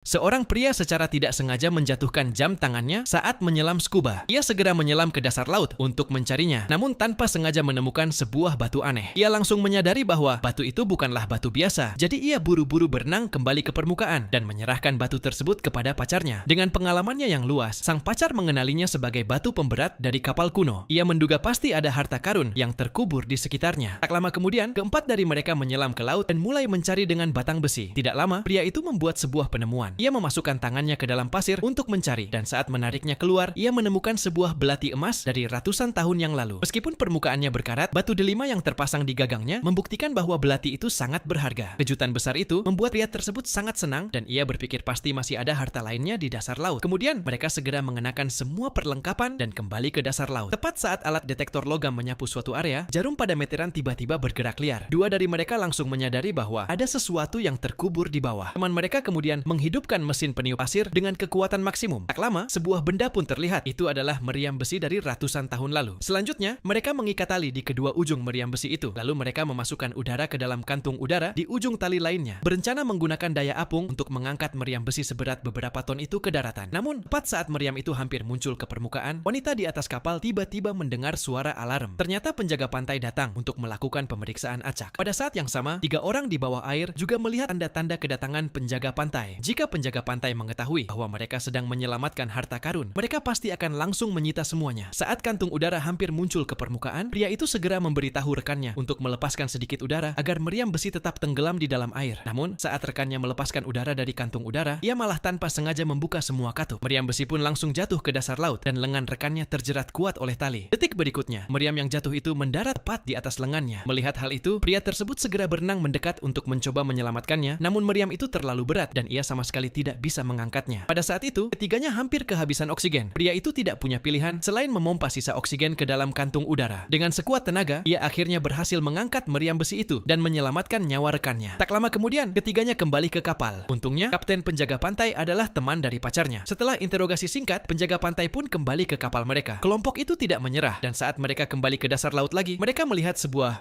Seorang pria secara tidak sengaja menjatuhkan jam tangannya saat menyelam scuba. Ia segera menyelam ke dasar laut untuk mencarinya, namun tanpa sengaja menemukan sebuah batu aneh. Ia langsung menyadari bahwa batu itu bukanlah batu biasa, jadi ia buru-buru berenang kembali ke permukaan dan menyerahkan batu tersebut kepada pacarnya. Dengan pengalamannya yang luas, sang pacar mengenalinya sebagai batu pemberat dari kapal kuno. Ia menduga pasti ada harta karun yang terkubur di sekitarnya. Tak lama kemudian, keempat dari mereka menyelam ke laut dan mulai mencari dengan batang besi. Tidak lama, pria itu membuat sebuah penemuan. Ia memasukkan tangannya ke dalam pasir untuk mencari, dan saat menariknya keluar, ia menemukan sebuah belati emas dari ratusan tahun yang lalu. Meskipun permukaannya berkarat, batu delima yang terpasang di gagangnya membuktikan bahwa belati itu sangat berharga. Kejutan besar itu membuat pria tersebut sangat senang, dan ia berpikir pasti masih ada harta lainnya di dasar laut. Kemudian, mereka segera mengenakan semua perlengkapan dan kembali ke dasar laut. Tepat saat alat detektor logam menyapu suatu area, jarum pada meteran tiba-tiba bergerak liar. Dua dari mereka langsung menyadari bahwa ada sesuatu yang terkubur di bawah. Teman mereka kemudian menghidupkan mesin peniup pasir dengan kekuatan maksimum. Tak lama, sebuah benda pun terlihat. Itu adalah meriam besi dari ratusan tahun lalu. Selanjutnya, mereka mengikat tali di kedua ujung meriam besi itu. Lalu mereka memasukkan udara ke dalam kantung udara di ujung tali lainnya, berencana menggunakan daya apung untuk mengangkat meriam besi seberat beberapa ton itu ke daratan. Namun, tepat saat meriam itu hampir muncul ke permukaan, wanita di atas kapal tiba-tiba mendengar suara alarm. Ternyata penjaga pantai datang untuk melakukan pemeriksaan acak. Pada saat yang sama, 3 orang di bawah air juga melihat tanda-tanda kedatangan penjaga pantai. Jika penjaga pantai mengetahui bahwa mereka sedang menyelamatkan harta karun, mereka pasti akan langsung menyita semuanya. Saat kantung udara hampir muncul ke permukaan, pria itu segera memberitahu rekannya untuk melepaskan sedikit udara agar meriam besi tetap tenggelam di dalam air. Namun, saat rekannya melepaskan udara dari kantung udara, ia malah tanpa sengaja membuka semua katup. Meriam besi pun langsung jatuh ke dasar laut dan lengan rekannya terjerat kuat oleh tali. Detik berikutnya, meriam yang jatuh itu mendarat tepat di atas lengannya. Melihat hal itu, pria tersebut segera berenang mendekat untuk mencoba menyelamatkannya, namun meriam itu terlalu berat dan ia sama sekali tidak bisa mengangkatnya. Pada saat itu, ketiganya hampir kehabisan oksigen. Pria itu tidak punya pilihan selain memompa sisa oksigen ke dalam kantung udara. Dengan sekuat tenaga, ia akhirnya berhasil mengangkat meriam besi itu dan menyelamatkan nyawa rekannya. Tak lama kemudian, ketiganya kembali ke kapal. Untungnya, kapten penjaga pantai adalah teman dari pacarnya. Setelah interogasi singkat, penjaga pantai pun kembali ke kapal mereka. Kelompok itu tidak menyerah, dan saat mereka kembali ke dasar laut lagi, mereka melihat sebuah